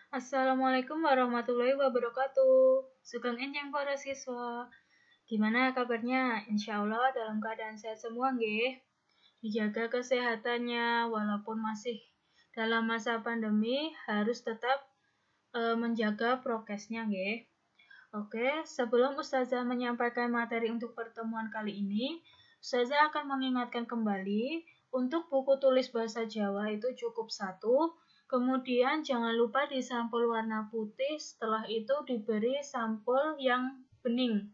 Assalamualaikum warahmatullahi wabarakatuh. Sugeng enjang para siswa. Gimana kabarnya? Insya Allah dalam keadaan sehat semua nggih. Dijaga kesehatannya walaupun masih dalam masa pandemi harus tetap menjaga prokesnya nggih. Oke, sebelum Ustazah menyampaikan materi untuk pertemuan kali ini, Ustazah akan mengingatkan kembali untuk buku tulis bahasa Jawa itu cukup 1. Kemudian jangan lupa disampul warna putih, setelah itu diberi sampul yang bening.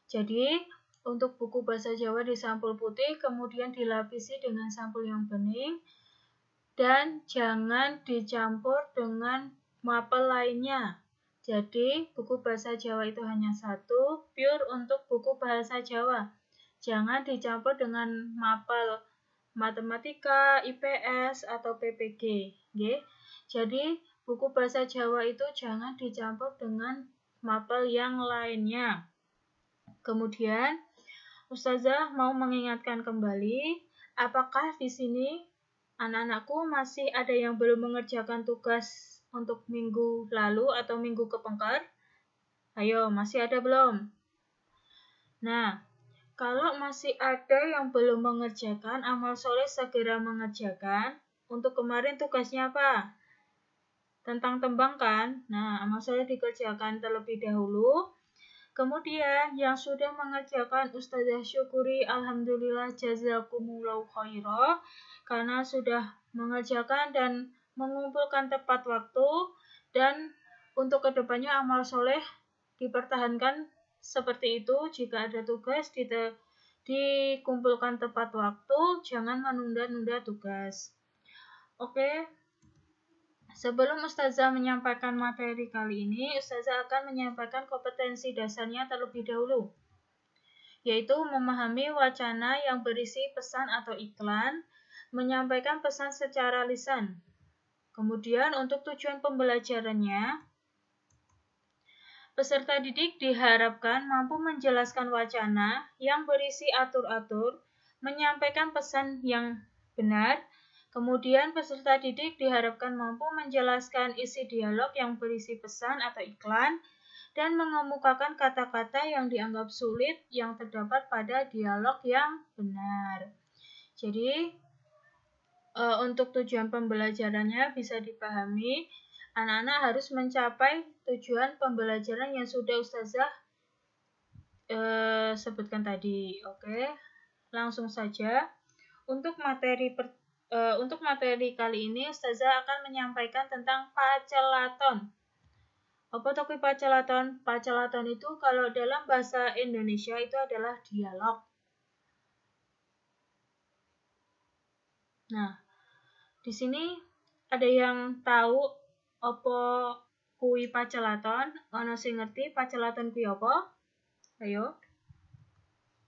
Jadi, untuk buku bahasa Jawa disampul putih, kemudian dilapisi dengan sampul yang bening, dan jangan dicampur dengan mapel lainnya. Jadi, buku bahasa Jawa itu hanya 1, pure untuk buku bahasa Jawa. Jangan dicampur dengan mapel matematika, IPS, atau PPG. Jadi, buku bahasa Jawa itu jangan dicampur dengan mapel yang lainnya. Kemudian, Ustazah mau mengingatkan kembali, apakah di sini anak-anakku masih ada yang belum mengerjakan tugas untuk minggu lalu atau minggu kepengker? Ayo, masih ada belum? Nah, kalau masih ada yang belum mengerjakan, amal soleh segera mengerjakan. Untuk kemarin tugasnya apa? Tentang tembang kan? Nah, amal soleh dikerjakan terlebih dahulu. Kemudian yang sudah mengerjakan Ustazah syukuri, alhamdulillah, jazakumullahu khairah, karena sudah mengerjakan dan mengumpulkan tepat waktu, dan untuk kedepannya amal soleh dipertahankan seperti itu. Jika ada tugas dikumpulkan tepat waktu, jangan menunda-nunda tugas. Oke, sebelum Ustazah menyampaikan materi kali ini, Ustazah akan menyampaikan kompetensi dasarnya terlebih dahulu, yaitu memahami wacana yang berisi pesan atau iklan, menyampaikan pesan secara lisan. Kemudian untuk tujuan pembelajarannya, peserta didik diharapkan mampu menjelaskan wacana yang berisi atur-atur, menyampaikan pesan yang benar. Kemudian peserta didik diharapkan mampu menjelaskan isi dialog yang berisi pesan atau iklan, dan mengemukakan kata-kata yang dianggap sulit yang terdapat pada dialog yang benar. Jadi, untuk tujuan pembelajarannya bisa dipahami, anak-anak harus mencapai tujuan pembelajaran yang sudah Ustazah sebutkan tadi. Oke, langsung saja. Untuk materi kali ini, Ustazah akan menyampaikan tentang pacelaton. Apa itu pacelaton? Pacelaton itu kalau dalam bahasa Indonesia itu adalah dialog. Nah, di sini ada yang tahu apa kui pacelaton? Ono sing ngerti pacelaton kui apa? Ayo.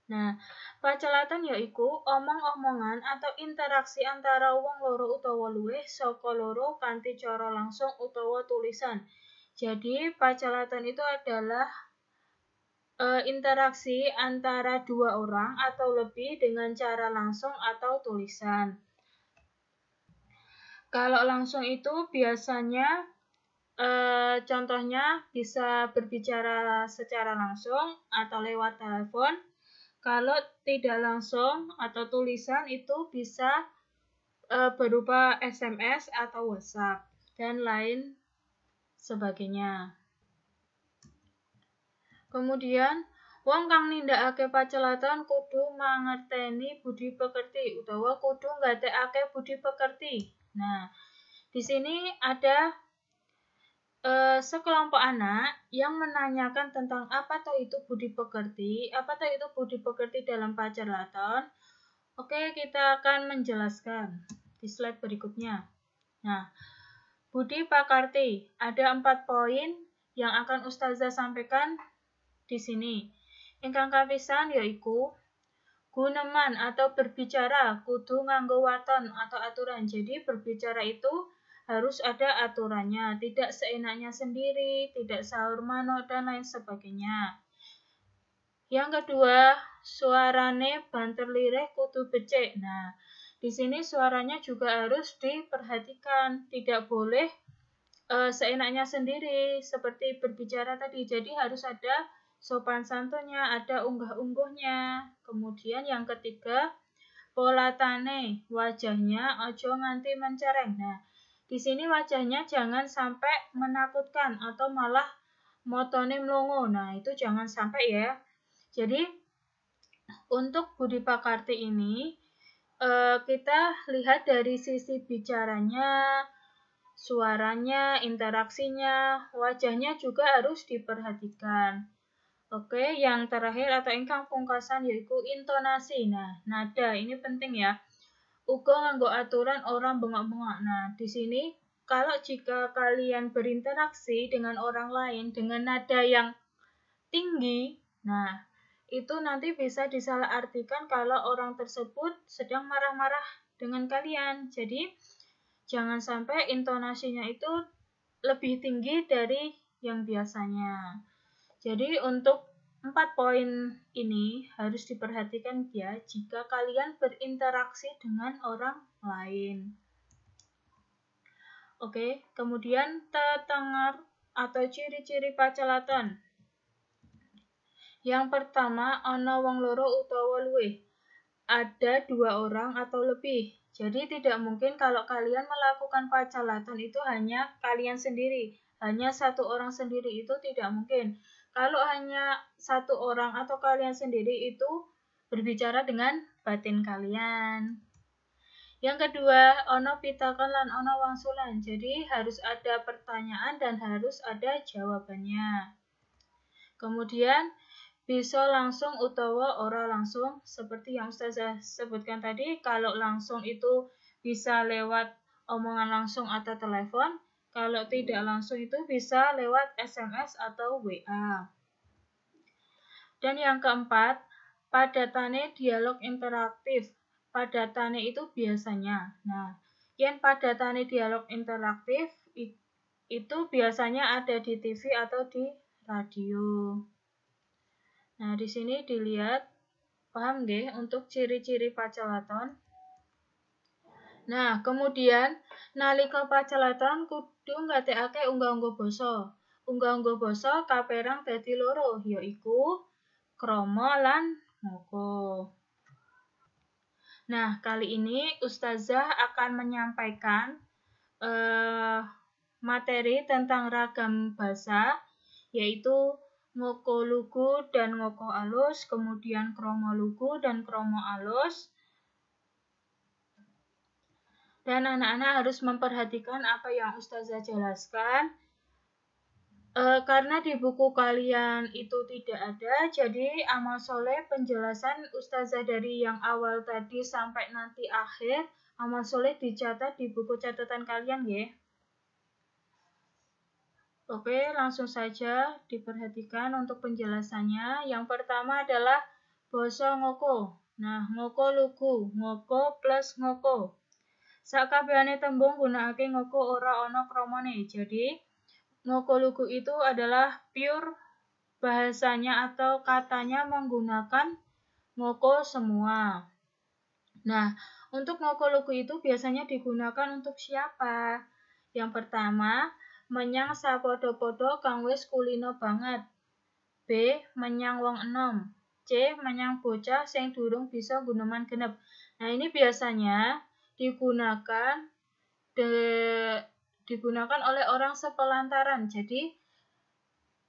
Nah, pacelaton yaiku omong-omongan atau interaksi antara wong loro utawa luwih saka loro kanthi cara langsung utawa tulisan. Jadi, pacelaton itu adalah interaksi antara dua orang atau lebih dengan cara langsung atau tulisan. Kalau langsung itu biasanya contohnya bisa berbicara secara langsung atau lewat telepon. Kalau tidak langsung atau tulisan itu bisa berupa SMS atau WhatsApp dan lain sebagainya. Kemudian, wong kang nindakake pacelaton kudu mangerteni budi pekerti utawa kudu nggatekake budi pekerti. Nah, di sini ada sekelompok anak yang menanyakan tentang apa itu budi pekerti, apa itu budi pekerti dalam pacelaton. Oke, kita akan menjelaskan di slide berikutnya. Nah, budi pekerti ada 4 poin yang akan Ustazah sampaikan di sini. Ingkang kapisan yaiku guneman atau berbicara kudu nganggo waton atau aturan. Jadi berbicara itu harus ada aturannya, tidak seenaknya sendiri, tidak sahur manuk dan lain sebagainya. Yang kedua, suarane banter lirih kudu becik. Nah, di sini suaranya juga harus diperhatikan, tidak boleh seenaknya sendiri seperti berbicara tadi. Jadi harus ada sopan santunnya, ada unggah-ungguhnya. Kemudian yang ketiga, pola tane, wajahnya ojo nganti mencereng. Nah, di sini wajahnya jangan sampai menakutkan atau malah motone mlongo. Nah, itu jangan sampai ya. Jadi untuk budi pakarti ini kita lihat dari sisi bicaranya, suaranya, interaksinya, wajahnya juga harus diperhatikan. Oke, yang terakhir atau ingkang pungkasan yaitu intonasi. Nah, nada ini penting ya. Uga nganggo aturan orang bengak-bengak. Nah, di sini kalau jika kalian berinteraksi dengan orang lain dengan nada yang tinggi, nah itu nanti bisa disalahartikan kalau orang tersebut sedang marah-marah dengan kalian. Jadi, jangan sampai intonasinya itu lebih tinggi dari yang biasanya. Jadi untuk 4 poin ini harus diperhatikan ya jika kalian berinteraksi dengan orang lain. Oke, kemudian tetengar atau ciri-ciri pacelaton. Yang pertama, ana wong loro utawa luwih. Ada 2 orang atau lebih. Jadi tidak mungkin kalau kalian melakukan pacelaton itu hanya kalian sendiri. Hanya 1 orang sendiri itu tidak mungkin. Kalau hanya 1 orang atau kalian sendiri itu berbicara dengan batin kalian. Yang kedua, ono pitakon lan ono wangsulan. Jadi harus ada pertanyaan dan harus ada jawabannya. Kemudian bisa langsung utawa ora langsung, seperti yang Ustazah sebutkan tadi. Kalau langsung itu bisa lewat omongan langsung atau telepon. Kalau tidak langsung itu bisa lewat SMS atau WA. Dan yang keempat, padatane dialog interaktif. Padatane itu biasanya. Nah, yang padatane dialog interaktif itu biasanya ada di TV atau di radio. Nah, di sini dilihat, paham nggih untuk ciri-ciri pacelaton? Nah, kemudian nalika pacelaton kudu nggatekake unggah-ungguh basa. Unggah-ungguh basa kaperang dadi loro, yaiku krama lan ngoko. Nah, kali ini Ustazah akan menyampaikan materi tentang ragam bahasa, yaitu ngoko lugu dan ngoko alus, kemudian kromo lugu dan kromo alus. Dan anak-anak harus memperhatikan apa yang Ustazah jelaskan. Karena di buku kalian itu tidak ada, jadi amal soleh penjelasan Ustazah dari yang awal tadi sampai nanti akhir, amal soleh dicatat di buku catatan kalian ya. Oke, langsung saja diperhatikan untuk penjelasannya. Yang pertama adalah basa ngoko. Nah, ngoko lugu, ngoko plus ngoko. Sakabehane tembung gunakake ngoko ora ana kramane. Jadi, ngoko lugu itu adalah pure bahasanya atau katanya menggunakan ngoko semua. Nah, untuk ngoko lugu itu biasanya digunakan untuk siapa? Yang pertama, menyang sapodo-podo kang wis kulino banget. B. Menyang wong enom. C. Menyang bocah sing durung bisa guneman genep. Nah, ini biasanya digunakan oleh orang sepelantaran. Jadi,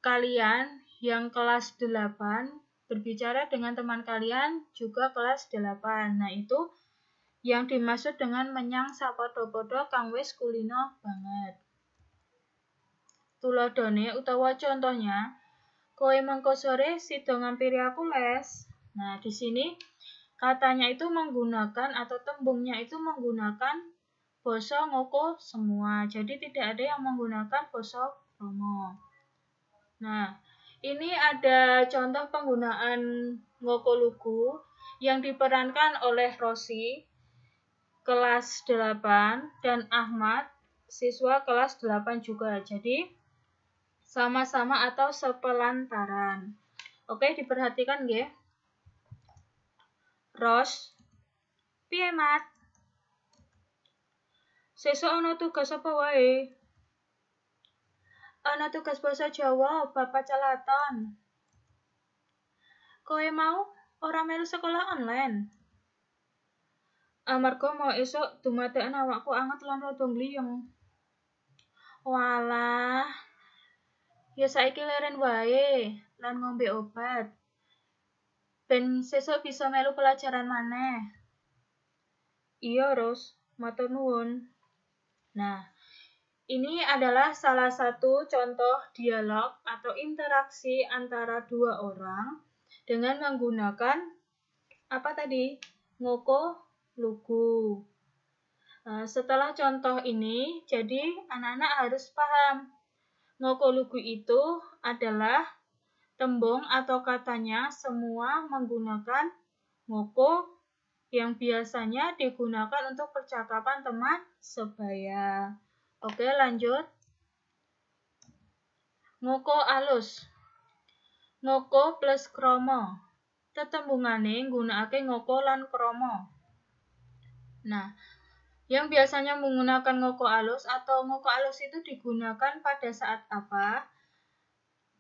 kalian yang kelas 8 berbicara dengan teman kalian juga kelas 8. Nah, itu yang dimaksud dengan menyang sapodo-podo kang wis kulino banget. Tuladhane utawa contohnya, kowe mengko sore sida ngampiri aku les. Nah, di sini katanya itu menggunakan atau tembungnya itu menggunakan basa ngoko semua. Jadi tidak ada yang menggunakan basa kromo. Nah, ini ada contoh penggunaan ngoko lugu yang diperankan oleh Rosi kelas 8 dan Ahmad siswa kelas 8 juga. Jadi sama-sama atau sepelantaran. Oke, diperhatikan nggih. Ros, piye Mat? Sesuk ana tugas apa wae? ana tugas basa Jawa bab pacalaton. Kowe mau ora melu sekolah online? Amarga mau esuk dumadekan awakku anget lan rada gliyeng. Walah, ya saiki leren wae lan ngombe obat. Ben sesuk bisa melu pelajaran maneh. Iya, Ros, matur nuwun. Nah, ini adalah salah satu contoh dialog atau interaksi antara dua orang dengan menggunakan apa tadi? Ngoko lugu. Nah, setelah contoh ini, jadi anak-anak harus paham. Ngoko lugu itu adalah tembung atau katanya semua menggunakan ngoko yang biasanya digunakan untuk percakapan teman sebaya. Oke, lanjut. Ngoko alus. Ngoko plus kromo. Tetembungane nggunakake ngoko lan kromo. Nah, yang biasanya menggunakan ngoko alus atau ngoko alus itu digunakan pada saat apa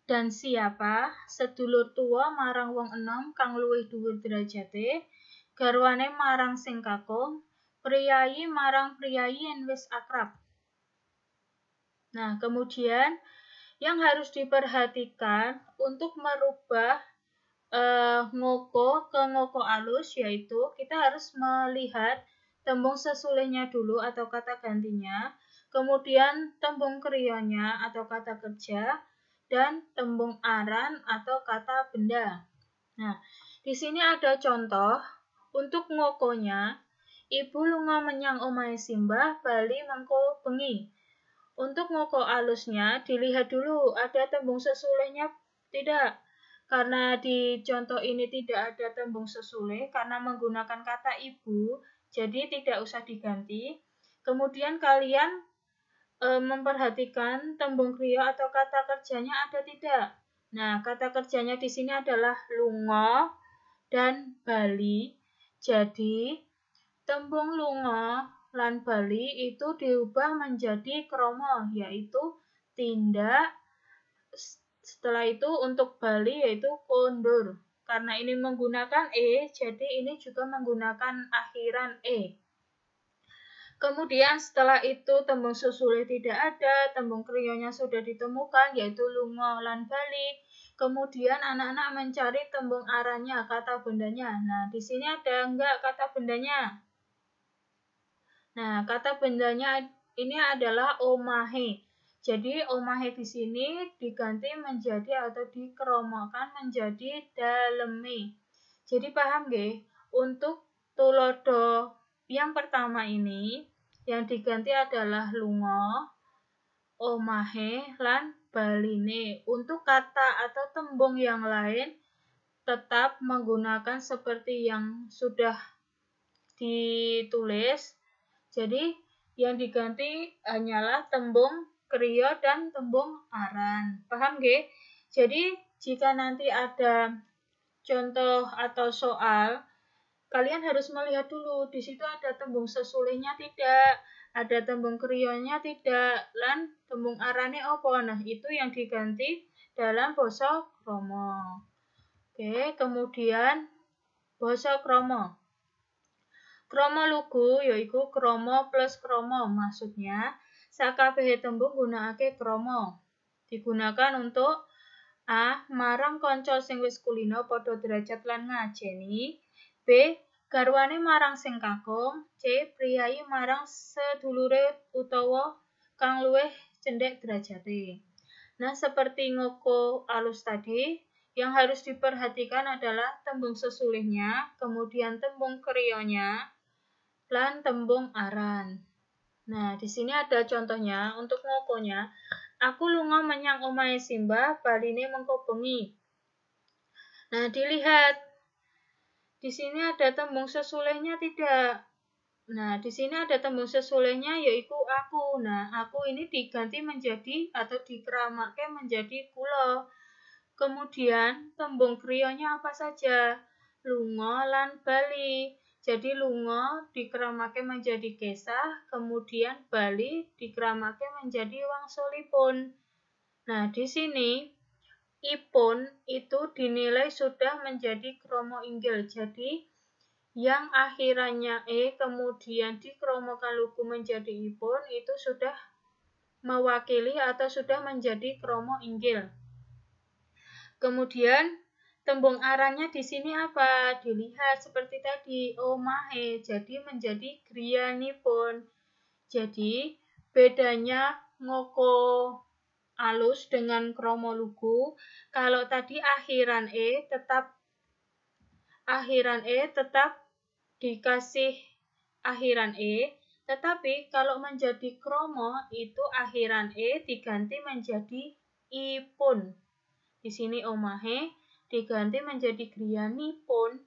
dan siapa? Sedulur tua marang wong enom kang luwih dhuwur derajate, garwane marang sing kakung, priyayi marang priyayi yen wis akrab. Nah, kemudian yang harus diperhatikan untuk merubah ngoko ke ngoko alus, yaitu kita harus melihat tembung sesulehnya dulu atau kata gantinya, kemudian tembung kriyanya atau kata kerja, dan tembung aran atau kata benda. Nah, di sini ada contoh untuk ngokonya. Ibu lunga menyang omahe Simbah bali mengko bengi. Untuk ngoko alusnya dilihat dulu ada tembung sesulehnya tidak. Karena di contoh ini tidak ada tembung sesuleh karena menggunakan kata ibu, jadi tidak usah diganti. Kemudian kalian memperhatikan tembung kriya atau kata kerjanya ada tidak. Nah, kata kerjanya di sini adalah lunga dan bali. Jadi, tembung lunga lan bali itu diubah menjadi kromo, yaitu tindak. Setelah itu untuk bali yaitu kondur. Karena ini menggunakan e, jadi ini juga menggunakan akhiran e. Kemudian setelah itu tembung sesuleh tidak ada, tembung kriyanya sudah ditemukan yaitu lunga lan bali. Kemudian anak-anak mencari tembung arannya, kata bendanya. Nah, di sini ada enggak kata bendanya? Nah, kata bendanya ini adalah omahe. Jadi omahe di sini diganti menjadi atau dikromokan menjadi daleme. Jadi paham nggih? Untuk tulodo yang pertama ini yang diganti adalah lunga, omahe, lan baline. Untuk kata atau tembung yang lain tetap menggunakan seperti yang sudah ditulis. Jadi yang diganti hanyalah tembung kriya dan tembung aran. Paham nggih? Jadi jika nanti ada contoh atau soal, kalian harus melihat dulu di situ ada tembung sesulehnya tidak, ada tembung kriyanya tidak, lan tembung arane apa. Nah, itu yang diganti dalam basa krama. Oke, kemudian basa krama. Krama lugu yaiku krama plus krama. Maksudnya, sakabehe tembung gunakake krama. Digunakan untuk A. Marang kanca sing wis kulina padha derajat lan ngajeni. B. Garwane marang sing kakung. C. Priyayi marang sedulure utawa kang luwih cendhek derajate. Nah, seperti ngoko alus tadi, yang harus diperhatikan adalah tembung sesulehnya, kemudian tembung kriyanya, lan tembung aran. Nah, di sini ada contohnya untuk ngokonya. Aku lunga menyang omahe Simbah, baline mengko bengi. Nah, dilihat. Di sini ada tembung sesulehnya tidak? Nah, di sini ada tembung sesulehnya yaitu aku. Nah, aku ini diganti menjadi atau dikramake menjadi kula. Kemudian tembung kriyanya apa saja? Lunga lan bali. Jadi lunga dikramake menjadi kesah, kemudian bali dikramake menjadi wangsulipun. Nah, di sini ipun itu dinilai sudah menjadi kromo inggil. Jadi, yang akhirannya E kemudian dikromokan lugu menjadi ipun itu sudah mewakili atau sudah menjadi kromo inggil. Kemudian tembung aranya di sini apa? Dilihat seperti tadi, omahe, jadi menjadi griyanipun. Jadi bedanya ngoko alus dengan kromo lugu, kalau tadi akhiran E tetap dikasih akhiran E, tetapi kalau menjadi kromo itu akhiran E diganti menjadi ipun. Di sini omahe diganti menjadi griyanipun,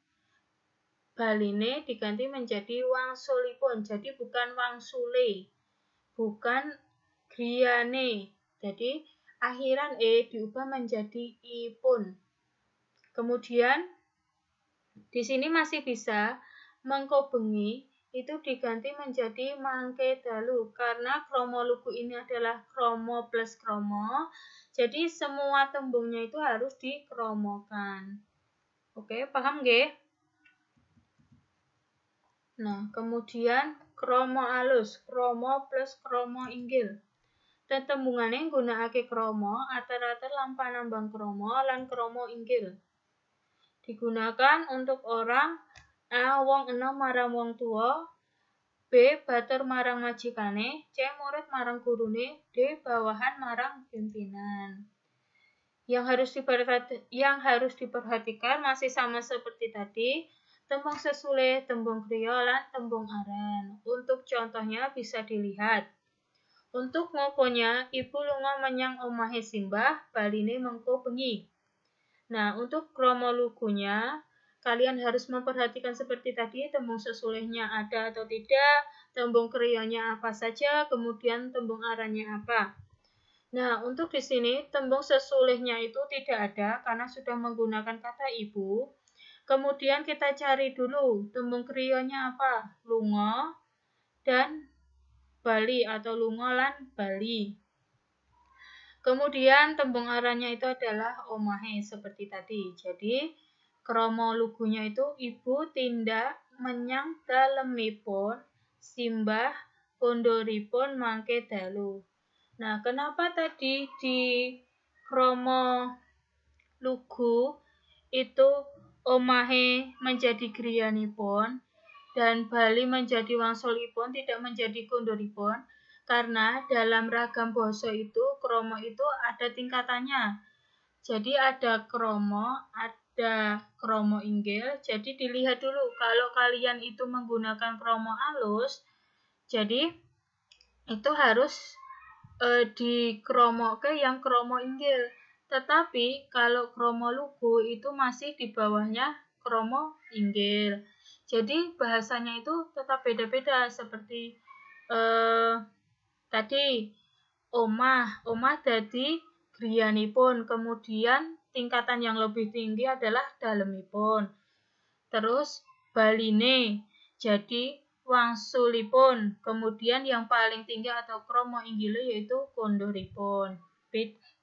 baline diganti menjadi wangsulipun. Jadi bukan wangsule, bukan griyane. Jadi akhiran E diubah menjadi ipun. Kemudian di sini masih bisa mengko bengi itu diganti menjadi mangke dalu karena kromo lugu ini adalah kromo plus kromo. Jadi semua tembungnya itu harus dikromokan. Oke, paham nggih? Nah, kemudian kromo alus, kromo plus kromo inggil. Tetembungane nggunakake kromo, ater-ater lan panambang kromo lan kromo inggil. Digunakan untuk orang A. Wong enom marang wong tua, B. Batur marang majikane, C. Murid marang gurune, D. Bawahan marang pimpinan. Yang harus diperhatikan masih sama seperti tadi, tembung sesule, tembung kriya, lan tembung aran. Untuk contohnya bisa dilihat. Untuk ngokonya, ibu lunga menyang omahe simbah, baline mengko bengi. Nah, untuk kromo lugunya, kalian harus memperhatikan seperti tadi, tembung sesulehnya ada atau tidak, tembung kriyanya apa saja, kemudian tembung arannya apa. Nah, untuk di sini, tembung sesulehnya itu tidak ada karena sudah menggunakan kata ibu. Kemudian kita cari dulu, tembung kriyanya apa? Lunga dan bali atau lunga lan bali. Kemudian tembung arannya itu adalah omahe seperti tadi. Jadi kromo lugunya itu ibu tindak menyang dalemipun simbah kondoripun mangke dalu. Nah, kenapa tadi di kromo lugu itu omahe menjadi griyanipun dan bali menjadi wangsulipun, tidak menjadi kondoripun? Karena dalam ragam basa itu, kromo itu ada tingkatannya. Jadi ada kromo, ada kromo inggil. Jadi dilihat dulu, kalau kalian itu menggunakan kromo alus, jadi itu harus dikromoke yang kromo inggil. Tetapi kalau kromo lugu itu masih di bawahnya kromo inggil. Jadi bahasanya itu tetap beda-beda seperti tadi omah dadi griyanipun, kemudian tingkatan yang lebih tinggi adalah dalemipun. Terus baline jadi wangsulipun, kemudian yang paling tinggi atau kromo inggile yaitu kondoripun.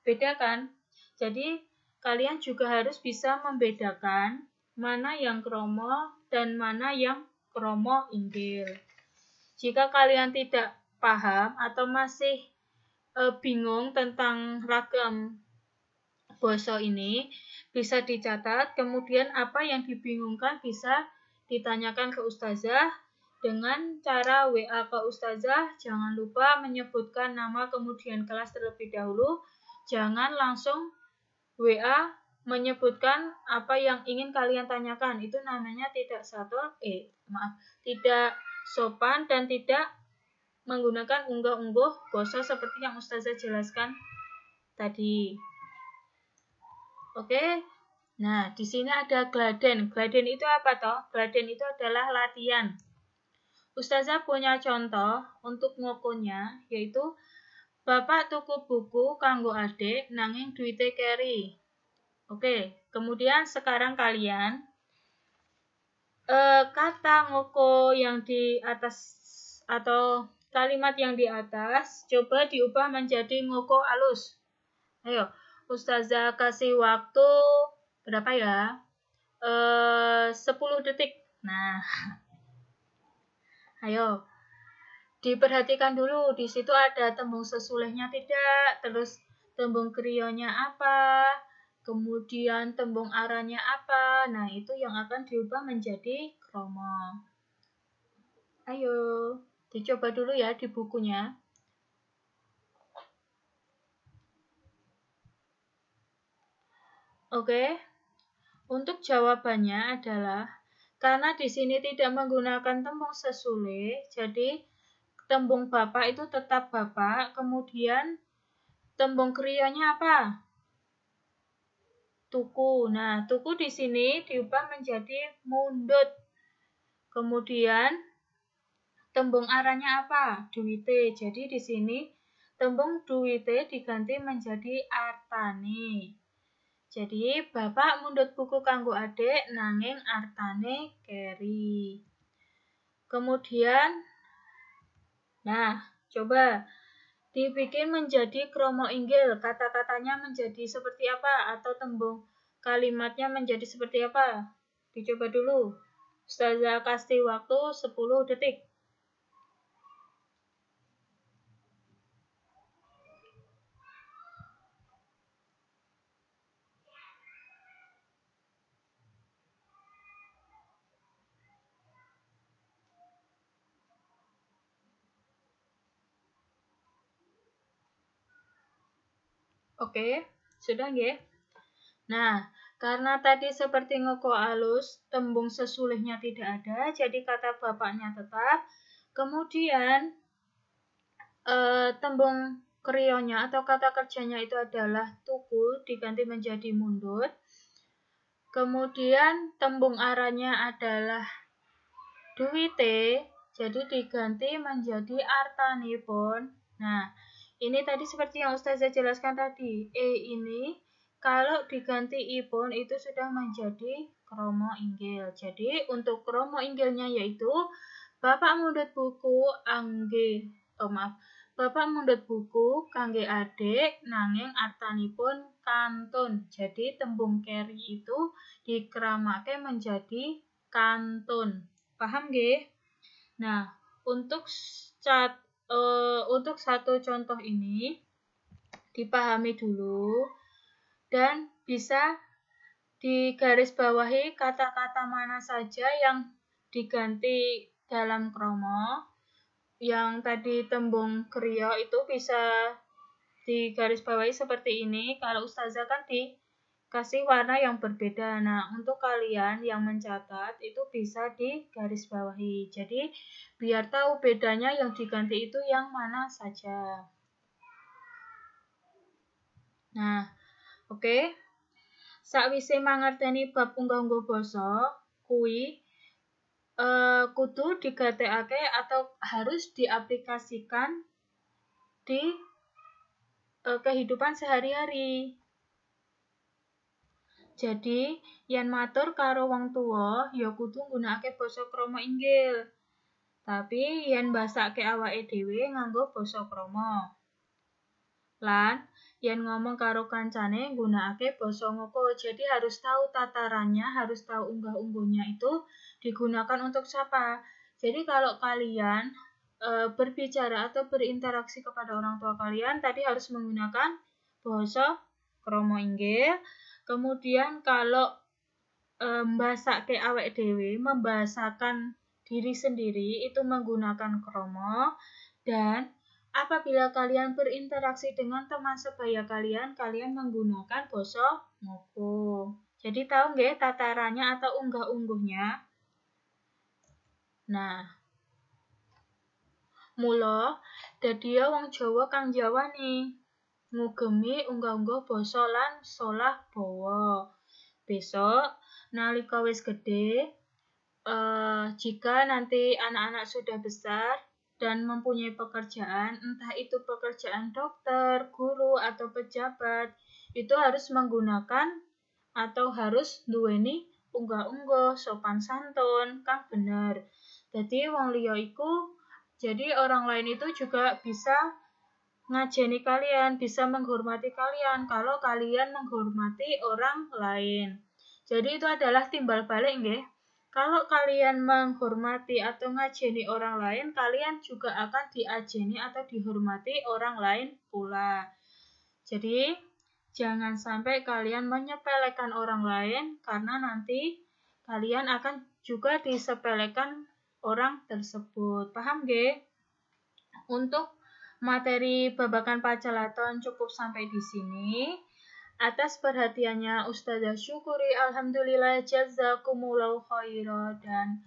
Beda kan? Jadi kalian juga harus bisa membedakan mana yang kromo dan mana yang kromo inggil. Jika kalian tidak paham atau masih bingung tentang ragam basa ini, bisa dicatat, kemudian apa yang dibingungkan bisa ditanyakan ke ustazah dengan cara WA ke ustazah. Jangan lupa menyebutkan nama kemudian kelas terlebih dahulu. Jangan langsung WA menyebutkan apa yang ingin kalian tanyakan. Itu namanya tidak sopan dan tidak menggunakan unggah-ungguh basa seperti yang ustazah jelaskan tadi. Oke. Nah, di sini ada gladen. Gladen itu apa toh? Gladen itu adalah latihan. Ustazah punya contoh untuk ngokonya, yaitu Bapak tuku buku kanggo adik nanging duite keri. Oke, kemudian sekarang kalian kata ngoko yang di atas atau kalimat yang di atas coba diubah menjadi ngoko alus. Ayo, Ustazah kasih waktu berapa ya? 10 detik. Nah, ayo. Diperhatikan dulu, di situ ada tembung sesulehnya tidak, terus tembung krionya apa, kemudian tembung aranya apa. Nah, itu yang akan diubah menjadi kromo. Ayo, dicoba dulu ya di bukunya. Oke, untuk jawabannya adalah karena di sini tidak menggunakan tembung sesule, jadi tembung bapak itu tetap bapak, kemudian tembung krionya apa? Tuku. Nah, tuku di sini diubah menjadi mundut. Kemudian tembung aranya apa? Duwite. Jadi di sini tembung duwite diganti menjadi artane. Jadi, bapak mundut buku kanggo adik nanging artane keri. Kemudian, nah, coba dibikin menjadi kromo inggil. Kata-katanya menjadi seperti apa? Atau tembung kalimatnya menjadi seperti apa? Dicoba dulu. Ustazah kasih waktu 10 detik. Oke, sudah nggih? Nah, karena tadi seperti ngoko alus, tembung sesulihnya tidak ada, jadi kata bapaknya tetap. Kemudian, tembung krionya atau kata kerjanya itu adalah tuku, diganti menjadi mundut. Kemudian, tembung aranya adalah duwite, jadi diganti menjadi artanipun. Nah, ini tadi seperti yang Ustazah jelaskan tadi. Ini kalau diganti ipun itu sudah menjadi kromo inggil. Jadi untuk kromo inggilnya yaitu Bapak mundut buku Bapak mundut buku kangge adik nanging artanipun kantun. Jadi tembung keri itu dikramake menjadi kantun. Paham nggih? Nah, untuk satu contoh ini dipahami dulu dan bisa digarisbawahi kata-kata mana saja yang diganti dalam kromo. Yang tadi tembung krio itu bisa digarisbawahi seperti ini. Kalau Ustazah kan dikasih warna yang berbeda. Nah, untuk kalian yang mencatat itu bisa digarisbawahi. Jadi, biar tahu bedanya yang diganti itu yang mana saja. Nah, oke. Sakwise mangerteni bab unggah-ungguh basa, kuwi kudu digatekake atau harus diaplikasikan di kehidupan sehari-hari. Jadi, yen matur karo wong tuwa, ya kudu nggunakake basa krama inggil. Tapi yen mbasake awake dhewe nganggo basa krama. Lan yen ngomong karo kancane nggunakake basa ngoko. Jadi harus tahu tatarannya, harus tahu unggah-ungguhnya itu digunakan untuk siapa. Jadi kalau kalian berbicara atau berinteraksi kepada orang tua kalian, tadi harus menggunakan basa krama inggil. Kemudian kalau mbasake awake dhewe, membahasakan diri sendiri itu menggunakan kromo. Dan apabila kalian berinteraksi dengan teman sebaya kalian, kalian menggunakan basa ngoko. Jadi tahu nggih tatarannya atau unggah-ungguhnya? Nah, mula dadiya wong Jawa kang jawani ngugemi unggah-ungguh basa lan solah bawa. Besok nalika wis gede, jika nanti anak-anak sudah besar dan mempunyai pekerjaan, entah itu pekerjaan dokter, guru, atau pejabat, itu harus menggunakan atau harus duweni unggah-ungguh sopan santun kang bener. Jadi wong liya iku, jadi orang lain itu juga bisa ngajeni kalian, bisa menghormati kalian kalau kalian menghormati orang lain. Jadi itu adalah timbal balik nggih. Kalau kalian menghormati atau ngajeni orang lain, kalian juga akan diajeni atau dihormati orang lain pula. Jadi jangan sampai kalian menyepelekan orang lain karena nanti kalian akan juga disepelekan orang tersebut. Paham nggih? Untuk materi babakan Pacalaton cukup sampai di sini. Atas perhatiannya Ustazah syukuri, alhamdulillah, jazakumullahu khairan, dan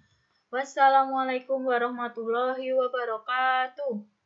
wassalamualaikum warahmatullahi wabarakatuh.